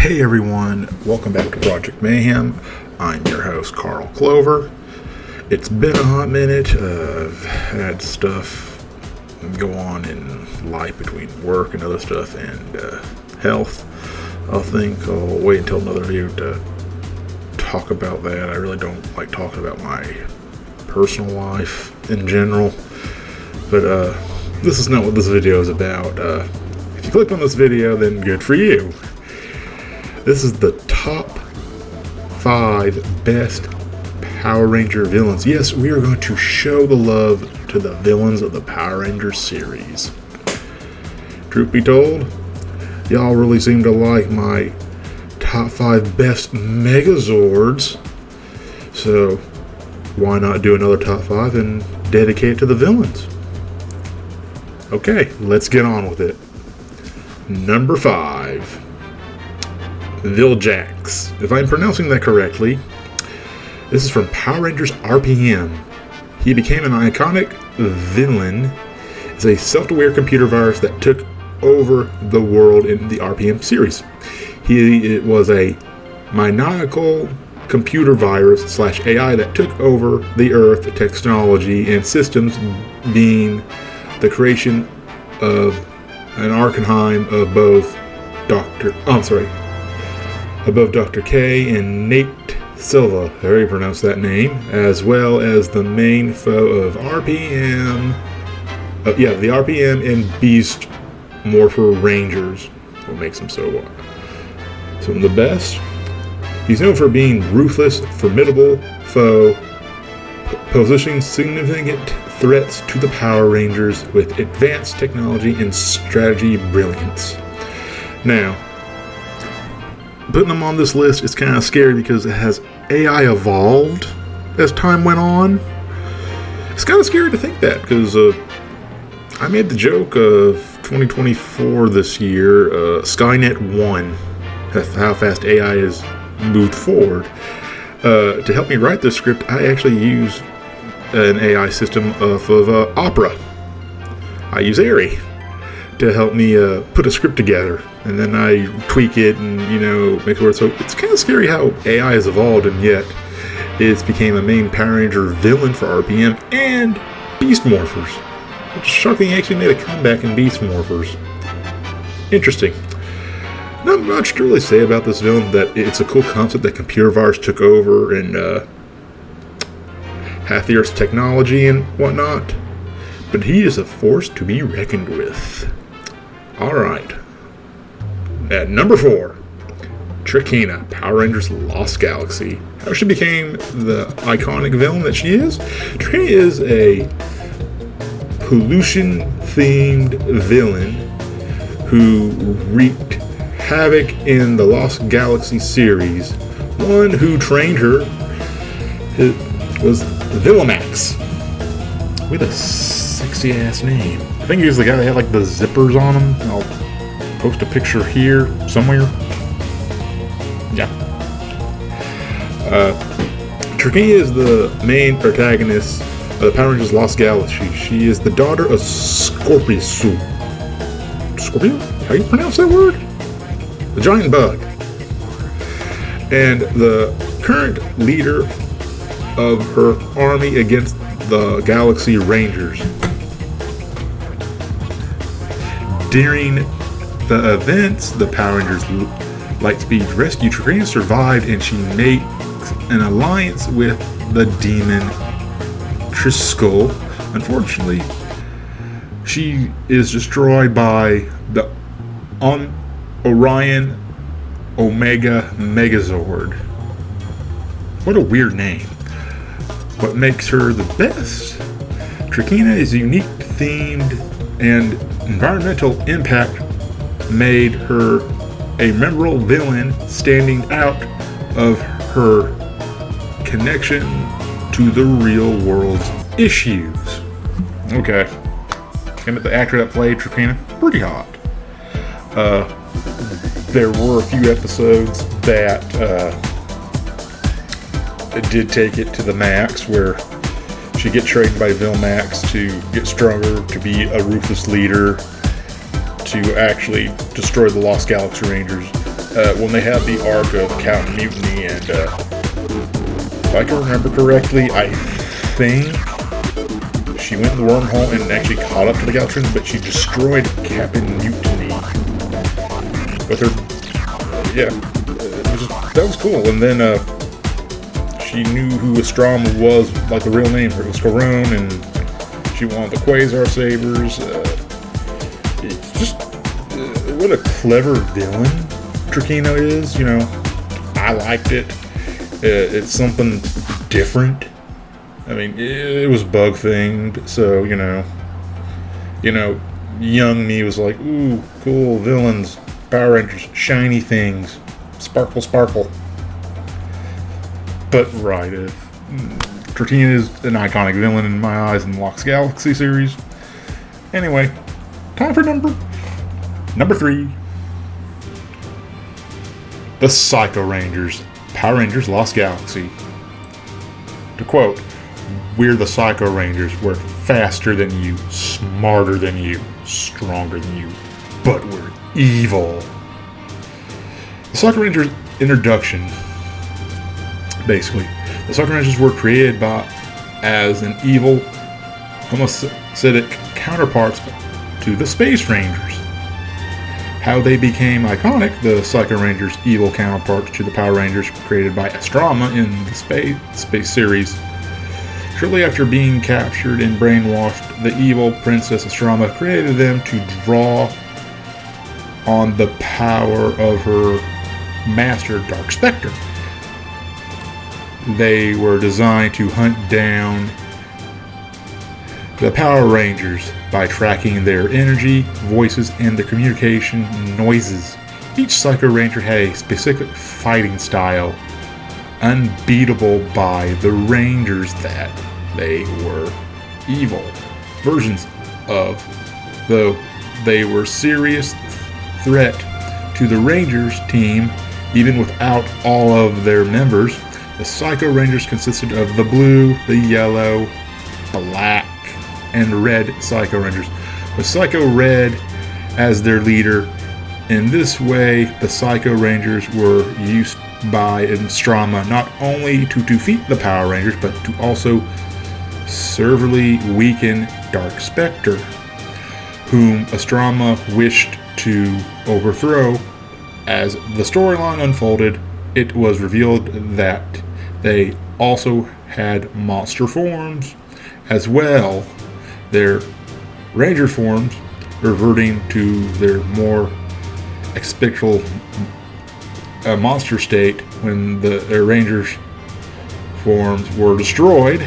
Hey everyone, welcome back to Project Mayhem. I'm your host, Carl Clover. It's been a hot minute. I've had stuff go on in life between work and other stuff and health. I think I'll wait until another video to talk about that. I really don't like talking about my personal life in general. But this is not what this video is about. If you clicked on this video, then good for you. This is the top 5 best Power Ranger villains. Yes, we are going to show the love to the villains of the Power Rangers series. Truth be told, y'all really seem to like my top 5 best Megazords. So why not do another top 5 and dedicate it to the villains? Okay, let's get on with it. Number 5. Viljax. If I'm pronouncing that correctly, this is from Power Rangers RPM. He became an iconic villain as a self-aware computer virus that took over the world in the RPM series. It was a maniacal computer virus / AI that took over the Earth technology and systems, being the creation of an Arcanheim of both above Dr. K and Nate Silva, I already pronounced that name, as well as the main foe of RPM, the RPM and Beast Morpher Rangers. What makes him so some of the best? He's known for being ruthless, formidable foe, positioning significant threats to the Power Rangers with advanced technology and strategy brilliance. Now, putting them on this list is kind of scary because it has AI evolved as time went on. It's kind of scary to think that because I made the joke of 2024 this year, Skynet 1, how fast AI has moved forward. To help me write this script, I actually use an AI system of Opera. I use Airy to help me put a script together, and then I tweak it and make it work. So it's kind of scary how AI has evolved, and yet it's became a main Power Ranger villain for RPM and Beast Morphers, which shockingly actually made a comeback in Beast Morphers. Interesting. Not much to really say about this villain, that it's a cool concept that computer virus took over and half the Earth's technology and whatnot, but he is a force to be reckoned with. Alright. At number 4, Trakina, Power Rangers Lost Galaxy. How she became the iconic villain that she is? Trakina is a pollution-themed villain who wreaked havoc in the Lost Galaxy series. One who trained her was Villamax. With a sexy ass name. I think he was the guy that had like the zippers on him. I'll post a picture here somewhere. Yeah. Trakina is the main protagonist of the Power Rangers Lost Galaxy. She is the daughter of Scorpio? How do you pronounce that word? The giant bug. And the current leader of her army against the Galaxy Rangers. During the events, the Power Rangers Lightspeed rescue, Trakina survived and she makes an alliance with the demon Triskel. Unfortunately, she is destroyed by the Orion Omega Megazord. What a weird name. What makes her the best? Trakina is unique, themed, and environmental impact made her a memorable villain, standing out of her connection to the real world's issues. Okay. And the actor that played Trakina, pretty hot. There were a few episodes that did take it to the max, where she gets trained by Vilmax to get stronger, to be a ruthless leader, to actually destroy the Lost Galaxy Rangers. when they had the arc of Count Mutiny, and if I can remember correctly, I think she went in the wormhole and actually caught up to the Galaxians, but she destroyed Captain Mutiny with her. That was cool. And then she knew who Astrama was, like the real name. It was Karone, and she wanted the Quasar Sabers. What a clever villain Trakina is. I liked it. It's something different. I mean, it was bug themed, so young me was like, ooh, cool villains, Power Rangers, shiny things, sparkle, sparkle. But right, Trakina is an iconic villain in my eyes in the Lost Galaxy series. Anyway, time for number 3. The Psycho Rangers, Power Rangers Lost Galaxy. To quote, "We're the Psycho Rangers. We're faster than you, smarter than you, stronger than you, but we're evil." The Psycho Rangers introduction. Basically, the Psycho Rangers were created as an evil, homicidal counterparts to the Space Rangers. How they became iconic, the Psycho Rangers' evil counterparts to the Power Rangers created by Astrama in the Space series. Shortly after being captured and brainwashed, the evil Princess Astrama created them to draw on the power of her master, Dark Spectre. They were designed to hunt down the Power Rangers by tracking their energy, voices, and their communication noises. Each Psycho Ranger had a specific fighting style, unbeatable by the Rangers that they were evil versions of, though they were serious threat to the Rangers team even without all of their members. The Psycho Rangers consisted of the blue, the yellow, black, and red Psycho Rangers, with Psycho Red as their leader. In this way, the Psycho Rangers were used by Astrama not only to defeat the Power Rangers, but to also severely weaken Dark Spectre, whom Astrama wished to overthrow. As the storyline unfolded, it was revealed that they also had monster forms as well, their Ranger forms reverting to their more expectable monster state when their Rangers forms were destroyed.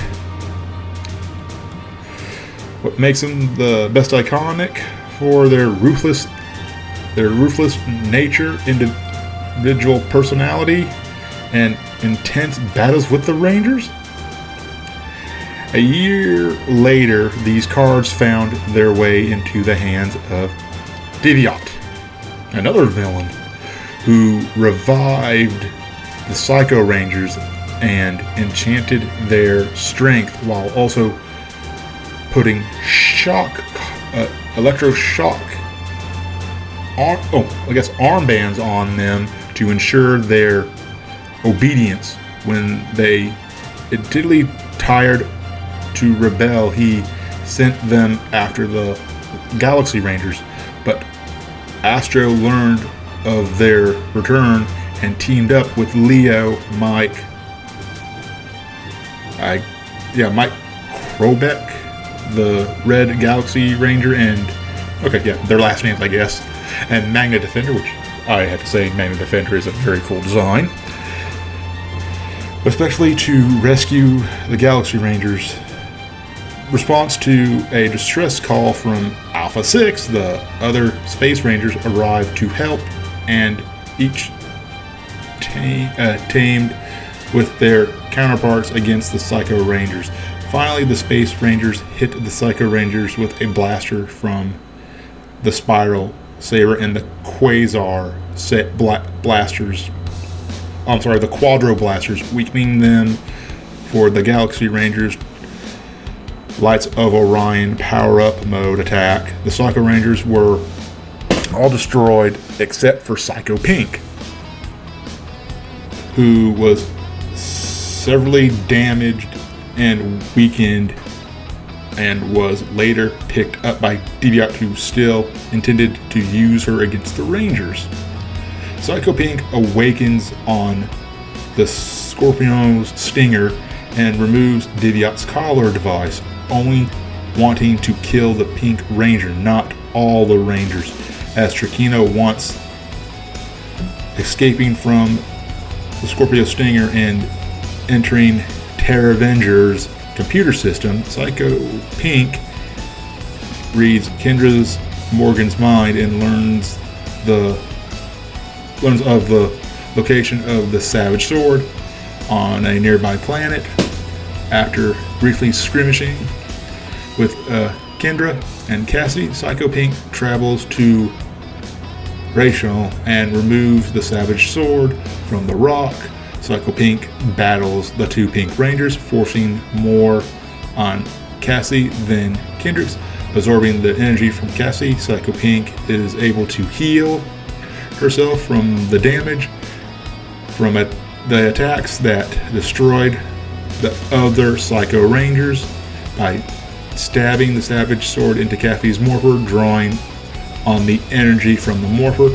What makes them the best iconic for their ruthless nature, individual personality, and intense battles with the Rangers. A year later, these cards found their way into the hands of Deviant, another villain, who revived the Psycho Rangers and enchanted their strength while also putting electroshock armbands on them to ensure their obedience. When they immediately tired to rebel, he sent them after the Galaxy Rangers, but Astro learned of their return and teamed up with Leo, Mike Krobeck, the Red Galaxy Ranger, and their last names, I guess, and Magna Defender, which I have to say Magna Defender is a very cool design, especially to rescue the Galaxy Rangers. Response to a distress call from Alpha 6, the other Space Rangers arrived to help, and each tamed with their counterparts against the Psycho Rangers. Finally, the Space Rangers hit the Psycho Rangers with a blaster from the Spiral Saber and the Quasar set blasters. The Quadro blasters, weakening them for the Galaxy Rangers. Lights of Orion power-up mode attack. The Psycho Rangers were all destroyed except for Psycho Pink. who was severely damaged and weakened, and was later picked up by Deviant, who still intended to use her against the Rangers. Psycho Pink awakens on the Scorpio's stinger and removes Deviant's collar device, only wanting to kill the Pink Ranger, not all the Rangers, as Triquino wants escaping from the Scorpio stinger and entering Terra Avenger's computer system. Psycho Pink reads Kendra's Morgan's mind and learns of the location of the Savage Sword on a nearby planet. After briefly skirmishing with Kendra and Cassie, Psycho Pink travels to Rachel and removes the Savage Sword from the rock. Psycho Pink battles the two Pink Rangers, forcing more on Cassie than Kendrick's. Absorbing the energy from Cassie, Psycho Pink is able to heal herself from the damage from the attacks that destroyed the other Psycho Rangers by stabbing the Savage Sword into Cassie's morpher, drawing on the energy from the morpher.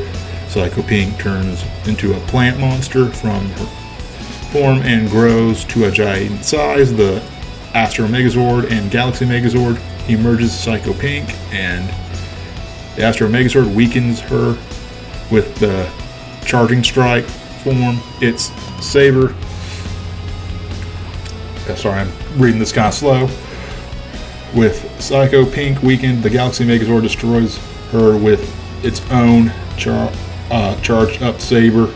Psycho Pink turns into a plant monster from her form and grows to a giant size. The Astro Megazord and Galaxy Megazord emerges Psycho Pink, and the Astro Megazord weakens her with the Charging Strike form. Its saber. Sorry, I'm reading this kind of slow. With Psycho Pink weakened, the Galaxy Megazord destroys her with its own charged up saber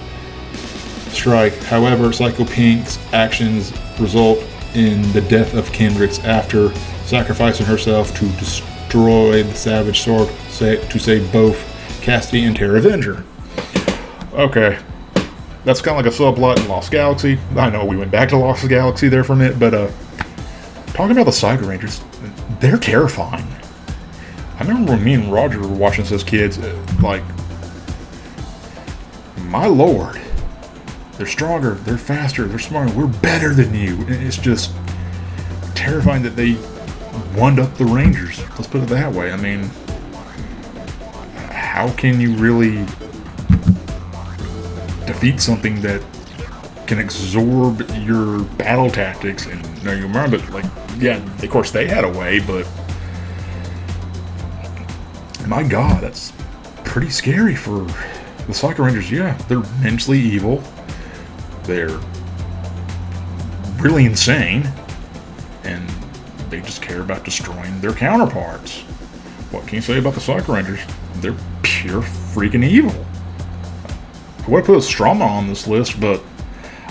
strike. However, Psycho Pink's actions result in the death of Kendricks after sacrificing herself to destroy the Savage Sword to save both Cassidy and Terra Avenger. Okay, that's kind of like a subplot in Lost Galaxy. I know we went back to Lost Galaxy there for a minute, but talking about the Psycho Rangers, they're terrifying. I remember when me and Roger were watching this as kids, like, my lord, they're stronger, they're faster, they're smarter, we're better than you. And it's just terrifying that they one up the Rangers. Let's put it that way. I mean, how can you really defeat something that can absorb your battle tactics? And now you remember, like, yeah, of course they had a way, but my God, that's pretty scary for the Psycho Rangers. Yeah, they're mentally evil. They're really insane, and they just care about destroying their counterparts. What can you say about the Psycho Rangers? They're pure freaking evil. I would have put a Strama on this list, but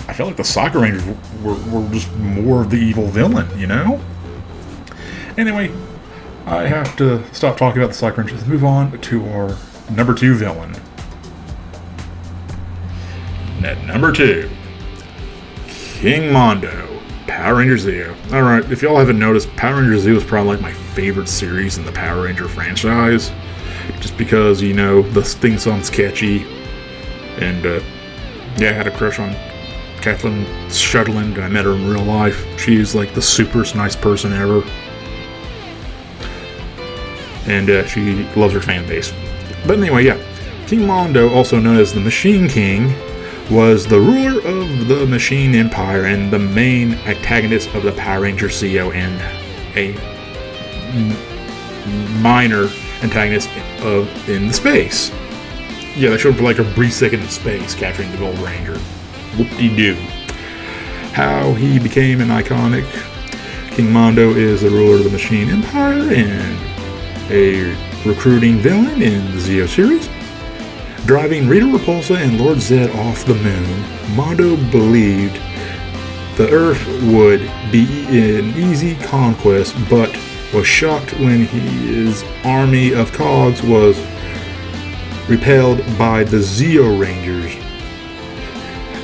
I felt like the Psycho Rangers were just more of the evil villain, you know? Anyway, I have to stop talking about the Psycho Rangers and move on to our number 2 villain. At number 2, King Mondo, Power Ranger Zeo. Alright, if y'all haven't noticed, Power Ranger Zeo is probably like my favorite series in the Power Ranger franchise. Just because, you know, the theme song's catchy. And, yeah, I had a crush on Kathleen Shutterland. I met her in real life. She's like the superest nice person ever. And she loves her fan base. But anyway, yeah. King Mondo, also known as the Machine King, was the ruler of the Machine Empire and the main antagonist of the Power Ranger Zeo, and a minor antagonist in the space. Yeah, they showed him for like a brief second in space, capturing the Gold Ranger. Whoop-de-doo. How he became an iconic. King Mondo is the ruler of the Machine Empire and a recruiting villain in the Zeo series. Driving Rita Repulsa and Lord Zed off the moon, Mondo believed the Earth would be an easy conquest, but was shocked when his army of cogs was repelled by the Zeo Rangers.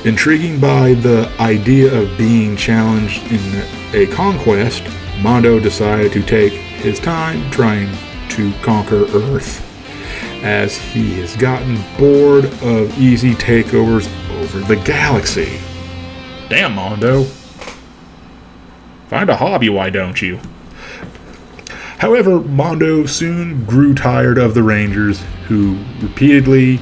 Intrigued by the idea of being challenged in a conquest, Mondo decided to take his time trying to conquer Earth, as he has gotten bored of easy takeovers over the galaxy. Damn, Mondo. Find a hobby, why don't you? However, Mondo soon grew tired of the Rangers, who repeatedly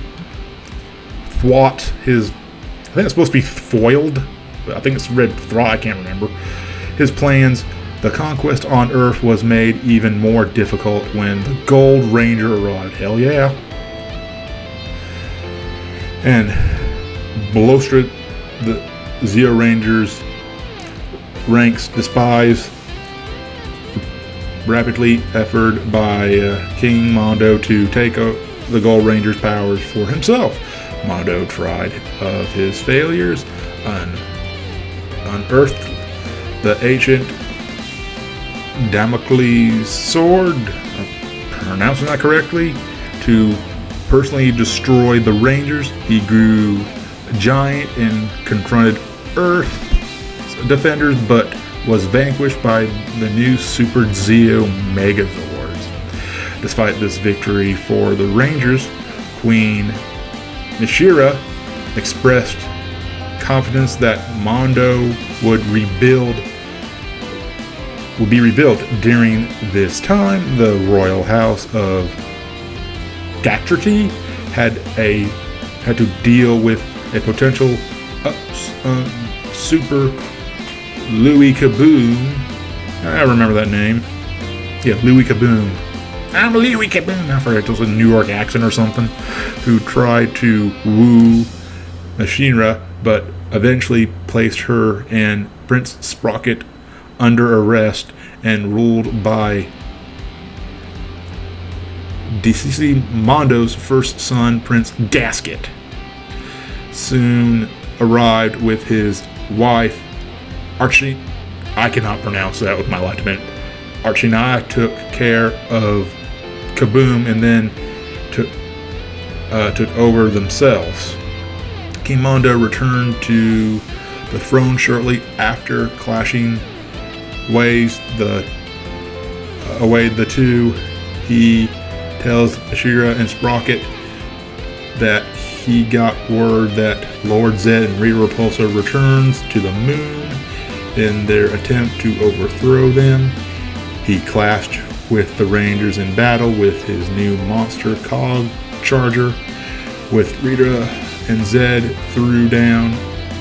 thwart his... I think it's supposed to be foiled. I think it's read thwart, I can't remember. His plans. The conquest on Earth was made even more difficult when the Gold Ranger arrived. Hell yeah. And Blostrid, the Zeo Ranger's ranks despise rapidly effort by King Mondo to take the Gold Ranger's powers for himself. Mondo tried of his failures, unearthed the ancient Damocles sword, pronouncing that correctly, to personally destroy the Rangers. He grew giant and confronted Earth defenders, but was vanquished by the new Super Zeo Megazords. Despite this victory for the Rangers, Queen Nishira expressed confidence that Mondo would be rebuilt. During this time, the royal house of Gatrity had to deal with a potential Super Louis Kaboom. I remember that name. Yeah, Louis Kaboom. I'm Louis Kaboom. I forget, it was a New York accent or something. Who tried to woo Nishira, but eventually placed her and Prince Sprocket under arrest and ruled by deceased Mondo's first son, Prince Gasket. Soon arrived with his wife, Archie. I cannot pronounce that with my left minute. Archie and I took care of Kaboom and then took over themselves. King Mondo returned to the throne shortly after clashing ways away the two. He tells Ashira and Sprocket that he got word that Lord Zed and Rita Repulsa returns to the moon in their attempt to overthrow them. He clashed with the Rangers in battle with his new monster Cog Charger. With Rita and Zed threw down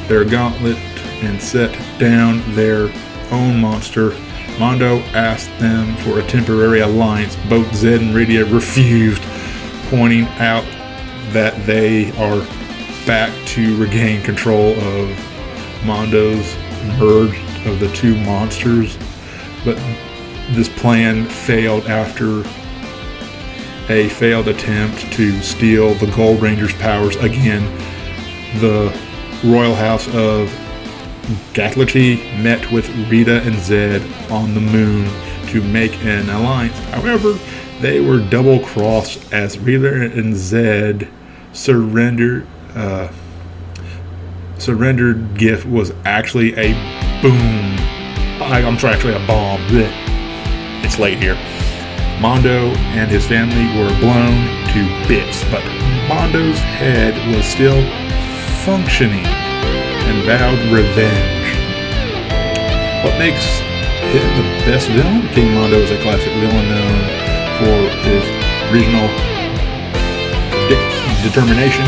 their gauntlet and set down their own monster, Mondo asked them for a temporary alliance. Both Zed and Rita refused, pointing out that they are back to regain control of Mondo's merge of the two monsters. But this plan failed after a failed attempt to steal the Gold Ranger's powers again. The royal house of Gatlity met with Rita and Zed on the moon to make an alliance. However, they were double-crossed as Rita and Zed surrendered gift was actually a boom. Actually a bomb. Blech. It's late here. Mondo and his family were blown to bits, but Mondo's head was still functioning and vowed revenge. What makes him the best villain? King Mondo is a classic villain known for his regional determination,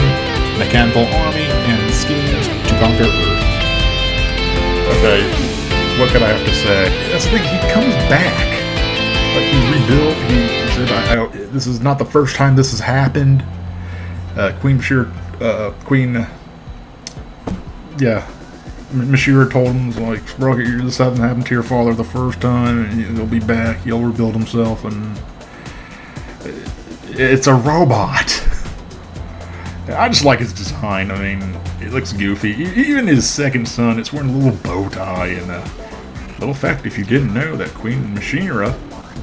mechanical army, and schemes to conquer Earth. Okay, what could I have to say? That's the thing, he comes back. Like, he's rebuilt. He said, this is not the first time this has happened. Mashira told him, like, Sprocket, this hasn't happened to your father the first time, and he'll be back, he'll rebuild himself, and it's a robot. I just like his design. I mean, it looks goofy. Even his second son, it's wearing a little bow tie, and a little fact, if you didn't know, that Queen Mashira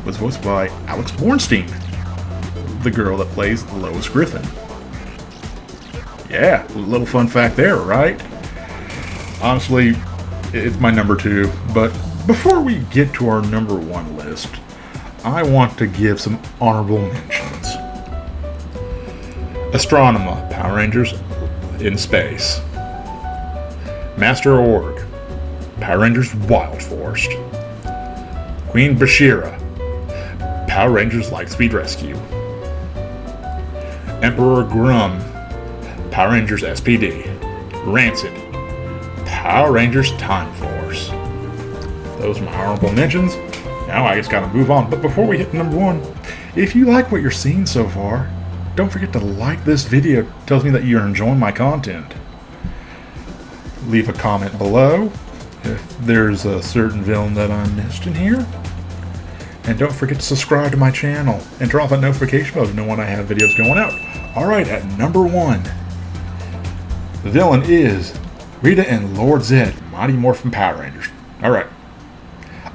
was voiced by Alex Bornstein, the girl that plays Lois Griffin. Yeah, a little fun fact there, right? Honestly, it's my number 2, but before we get to our number 1 list, I want to give some honorable mentions. Astronema, Power Rangers in Space. Master Org, Power Rangers Wild Forest. Queen Bashira, Power Rangers Lightspeed Rescue. Emperor Grum, Power Rangers SPD. Rancid, Power Rangers Time Force. Those are my honorable mentions. Now I just gotta move on. But before we hit number 1, if you like what you're seeing so far, don't forget to like this video. It tells me that you're enjoying my content. Leave a comment below if there's a certain villain that I missed in here. And don't forget to subscribe to my channel and turn off that notification bell to know when I have videos going out. Alright, at number 1, the villain is Rita and Lord Zed, Mighty Morphin Power Rangers. Alright,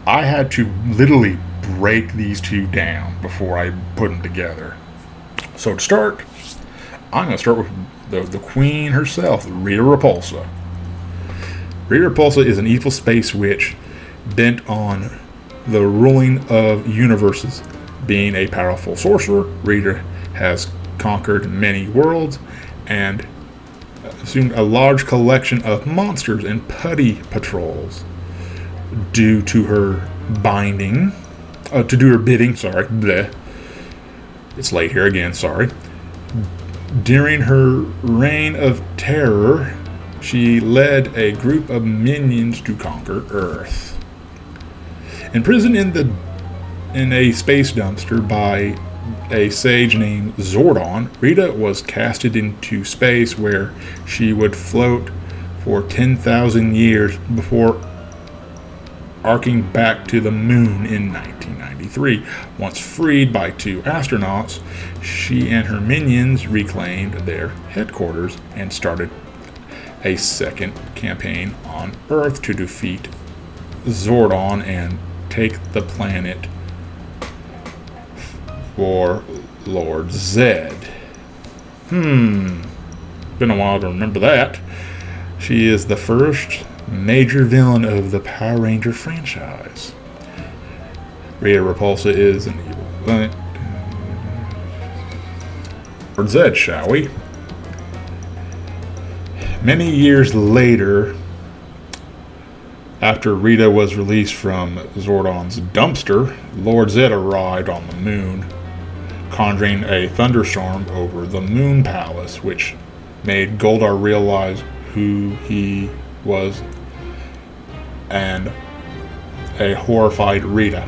I had to literally break these two down before I put them together. So to start, I'm going to start with the queen herself, Rita Repulsa. Rita Repulsa is an evil space witch bent on the ruling of universes. Being a powerful sorcerer, Rita has conquered many worlds and assumed a large collection of monsters and putty patrols. Due to her bidding, bleh. It's late here again, sorry. During her reign of terror, she led a group of minions to conquer Earth. Imprisoned in a space dumpster by a sage named Zordon, Rita was casted into space where she would float for 10,000 years before arcing back to the moon in 1993. Once freed by 2 astronauts, she and her minions reclaimed their headquarters and started a second campaign on Earth to defeat Zordon and take the planet for Lord Zed. Been a while to remember that. She is the first major villain of the Power Ranger franchise. Rita Repulsa is an evil villain. Lord Zed, shall we? Many years later, after Rita was released from Zordon's dumpster, Lord Zed arrived on the moon, conjuring a thunderstorm over the Moon Palace, which made Goldar realize who he was and a horrified Rita.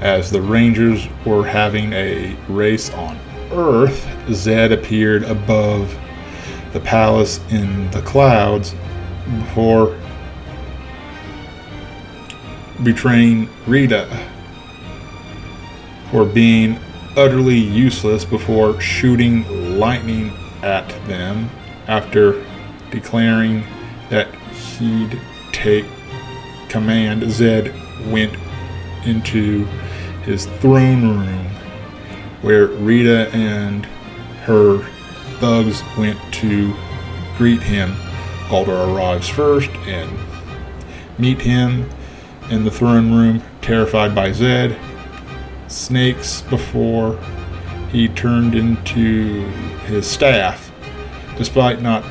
As the Rangers were having a race on Earth, Zed appeared above the palace in the clouds before betraying Rita for being utterly useless before shooting lightning at them after declaring that he'd take command. Zed went into his throne room where Rita and her thugs went to greet him. Goldar arrives first and meet him in the throne room, terrified by Zed. Snakes before he turned into his staff. Despite not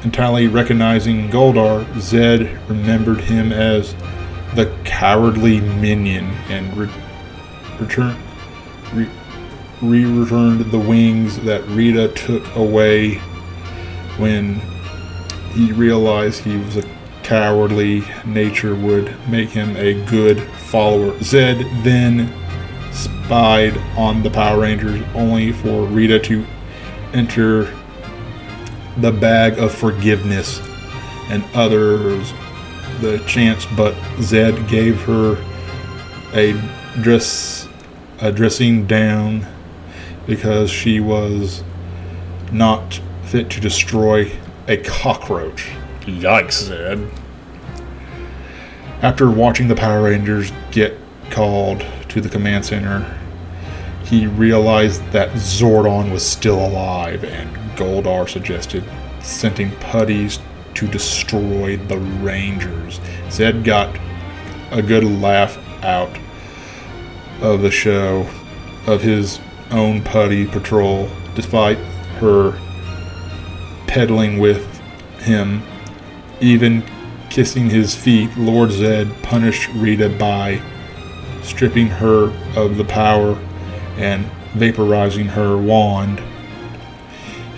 entirely recognizing Goldar, Zed remembered him as the cowardly minion and returned the wings that Rita took away when he realized he was a cowardly. Nature would make him a good follower. Zed then spied on the Power Rangers only for Rita to enter the bag of forgiveness and others the chance, but Zed gave her a dressing down because she was not fit to destroy a cockroach. Yikes, Zed. After watching the Power Rangers get called to the command center, he realized that Zordon was still alive, and Goldar suggested sending putties to destroy the Rangers. Zed got a good laugh out of the show of his own putty patrol, despite her peddling with him, even kissing his feet, Lord Zed punished Rita by stripping her of the power and vaporizing her wand.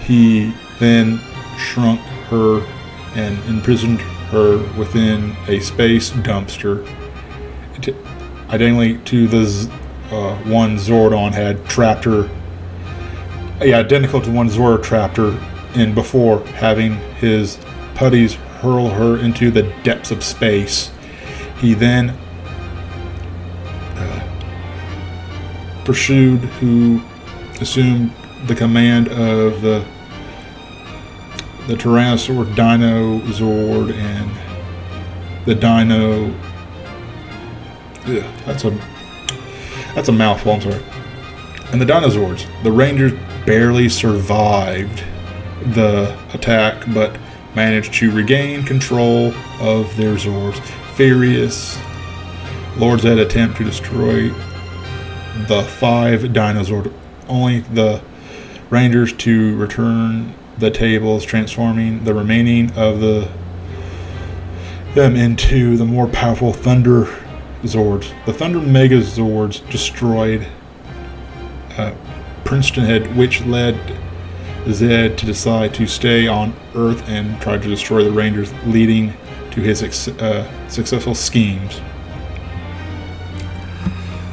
He then shrunk her and imprisoned her within a space dumpster, identically to the one Zordon had trapped her. Yeah, identical to one Zora trapped her in before, having his putties hurl her into the depths of space. He then pursued who assumed the command of the Tyrannosaur Dino Zord and the Dino. That's a mouthful, I'm sorry. And the Dinozords. The Rangers barely survived the attack, but managed to regain control of their Zords. Furious, Lord Zed attempt to destroy the 5 Dinozords, only the Rangers to return the tables, transforming the remaining of them into the more powerful Thunder Zords. The Thunder Megazords destroyed Princeton Head, which led Zed to decide to stay on Earth and try to destroy the Rangers, leading to his successful schemes.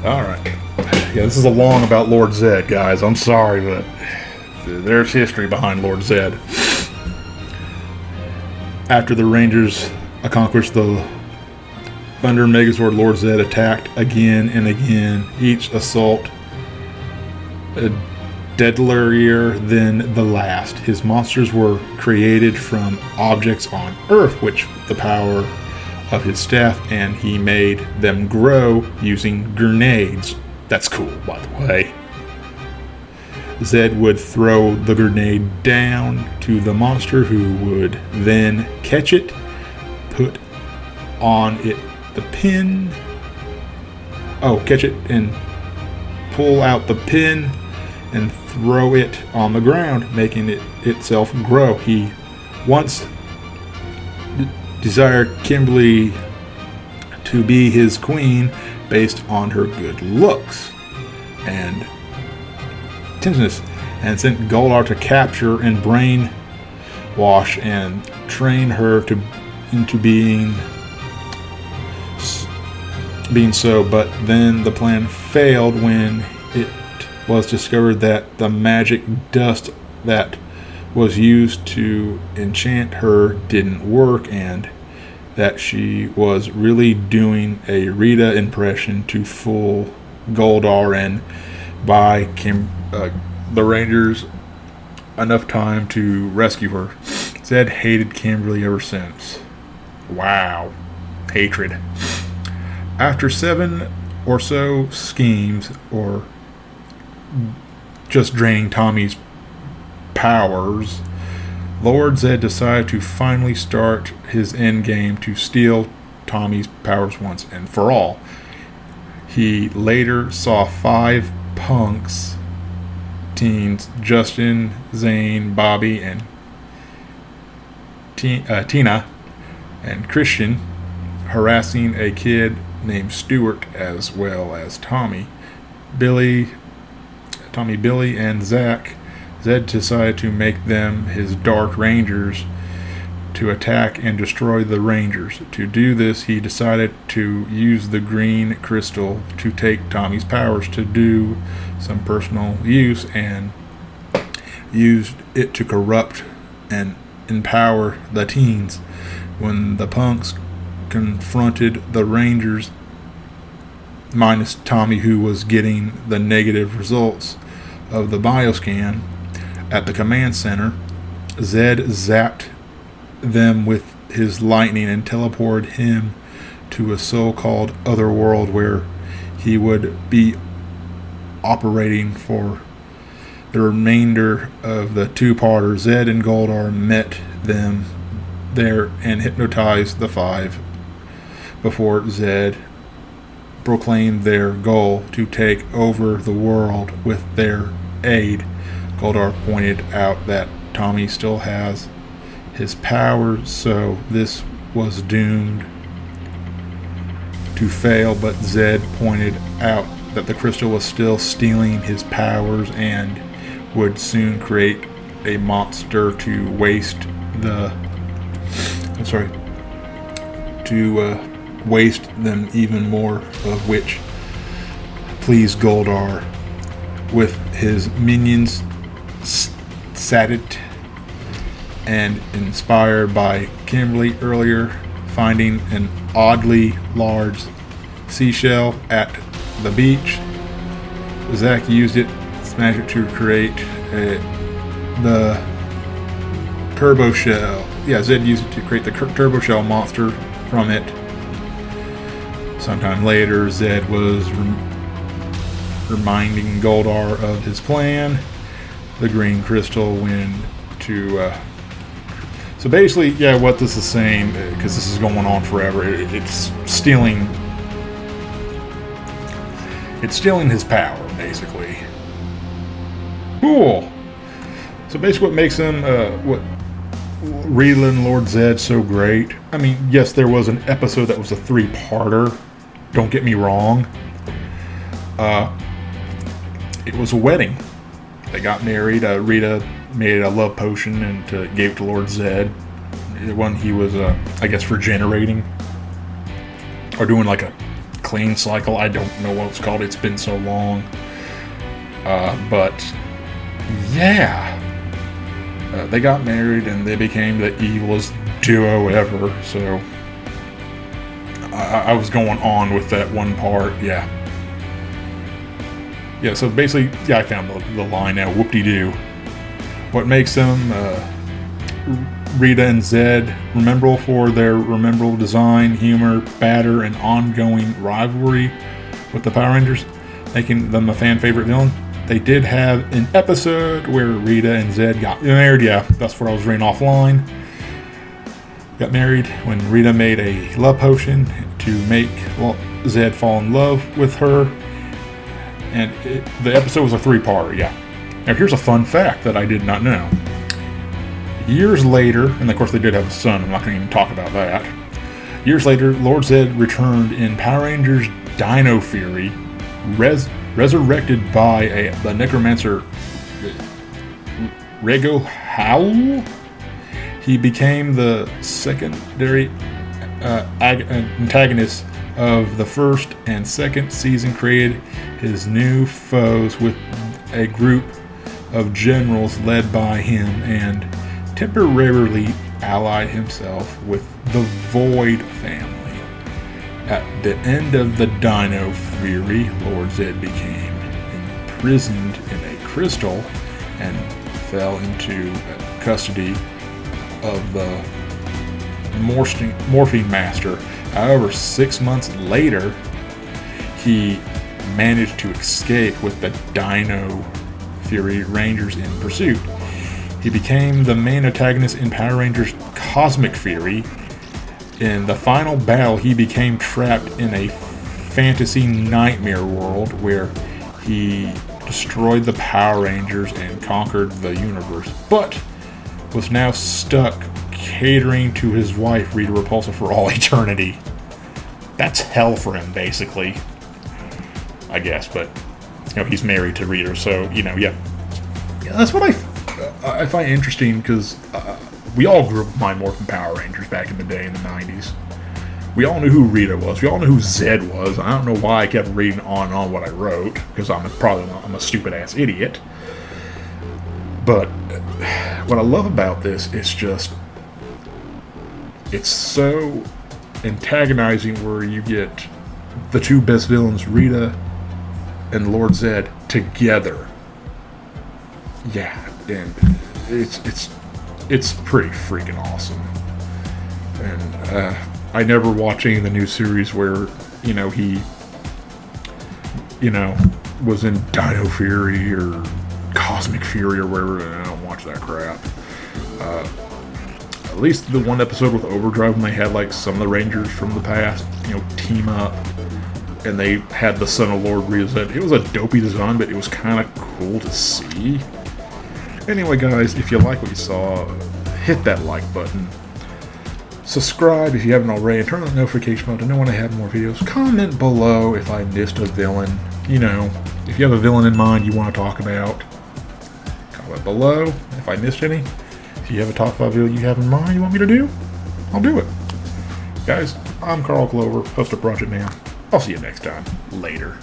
Alright. Yeah, this is a long about Lord Zed, guys. I'm sorry, but there's history behind Lord Zed. After the Rangers accomplished the Thunder Megazord, Lord Zed attacked again and again, each assault deadlier than the last. His monsters were created from objects on Earth, which the power of his staff, and he made them grow using grenades. That's cool, by the way. Zed would throw the grenade down to the monster, who would then catch it, put on it the pin. Catch it and pull out the pin and throw it on the ground, making it itself grow. He once desired Kimberly to be his queen based on her good looks and tenderness, and sent Goldar to capture and brainwash and train her into being so. But then the plan failed when it was discovered that the magic dust that was used to enchant her didn't work, and that she was really doing a Rita impression to fool Goldar and buy the Rangers enough time to rescue her. Zed hated Kimberly ever since. Wow. Hatred. After 7 or so schemes, or just draining Tommy's powers, Lord Zed decided to finally start his endgame to steal Tommy's powers once and for all. He later saw 5 punks, teens, Justin, Zane, Bobby, and Tina, and Christian, harassing a kid named Stuart, as well as Tommy, Billy, and Zach. Zed decided to make them his Dark Rangers to attack and destroy the Rangers. To do this, he decided to use the green crystal to take Tommy's powers to do some personal use, and used it to corrupt and empower the teens. When the punks confronted the Rangers, minus Tommy, who was getting the negative results of the bioscan at the command center, Zed zapped them with his lightning and teleported him to a so-called other world where he would be operating for the remainder of the two-parter. Zed and Goldar met them there and hypnotized the 5 before Zed proclaimed their goal to take over the world with their aid. Goldar pointed out that Tommy still has his powers, so this was doomed to fail, but Zed pointed out that the crystal was still stealing his powers and would soon create a monster to waste them even more, of which pleased Goldar. With his minions Satit, and inspired by Kimberly earlier finding an oddly large seashell at the beach, Zack used it, smashed it to create the turbo shell. Yeah, Zed used it to create the turbo shell monster from it. Sometime later, Zed was reminding Goldar of his plan. The green crystal went to... So basically, yeah, what this is saying, because this is going on forever, it's stealing his power, basically. Cool. So basically what makes him, what Rita and Lord Zed so great, I mean, yes, there was an episode that was a 3-parter, don't get me wrong. It was a wedding. They got married. Rita made a love potion and gave it to Lord Zed when he was, I guess, regenerating. Or doing like a clean cycle. I don't know what it's called. It's been so long. But, yeah. They got married and they became the evilest duo ever. So, I was going on with that one part. Yeah. Yeah, so basically, yeah, I found the line now. Whoop-de-doo. What makes them, Rita and Zed, memorable for their memorable design, humor, banter, and ongoing rivalry with the Power Rangers, making them a fan favorite villain. They did have an episode where Rita and Zed got married. Yeah, that's where I was reading offline. Got married when Rita made a love potion to make Zed fall in love with her. And the episode was a 3-parter, yeah. Now here's a fun fact that I did not know. Years later, and of course they did have a son, I'm not going to even talk about that. Years later, Lord Zed returned in Power Rangers Dino Fury, resurrected by the necromancer Rego Howl. He became the secondary antagonist of the first and second season, created his new foes with a group of generals led by him, and temporarily allied himself with the Void family. At the end of the Dino Fury, Lord Zed became imprisoned in a crystal and fell into custody of the Morphine Master. However, 6 months later, he managed to escape with the Dino Fury Rangers in pursuit. He became the main antagonist in Power Rangers Cosmic Fury. In the final battle, he became trapped in a fantasy nightmare world where he destroyed the Power Rangers and conquered the universe, but was now stuck catering to his wife, Rita Repulsa, for all eternity. That's hell for him, basically. I guess, but he's married to Rita, so, yeah. That's what I find interesting, because we all grew up with Mighty Morphin Power Rangers back in the day in the 90s. We all knew who Rita was. We all knew who Zed was. I don't know why I kept reading on and on what I wrote, because I'm a stupid-ass idiot. But what I love about this is just, it's so antagonizing where you get the two best villains, Rita and Lord Zed, together. Yeah, and it's pretty freaking awesome. And I never watch any of the new series where he was in Dino Fury or Cosmic Fury or wherever. I don't watch that crap. At least the one episode with Overdrive, when they had like some of the Rangers from the past, team up, and they had the son of Lord Rita Zed. It was a dopey design, but it was kind of cool to see. Anyway, guys, if you like what you saw, hit that like button. Subscribe if you haven't already, and turn on the notification bell to know when I have more videos. Comment below if I missed a villain. You know, if you have a villain in mind you want to talk about, comment below if I missed any. If you have a top 5 video you have in mind you want me to do, I'll do it. Guys, I'm Carl Clover, host of Project Man. I'll see you next time. Later.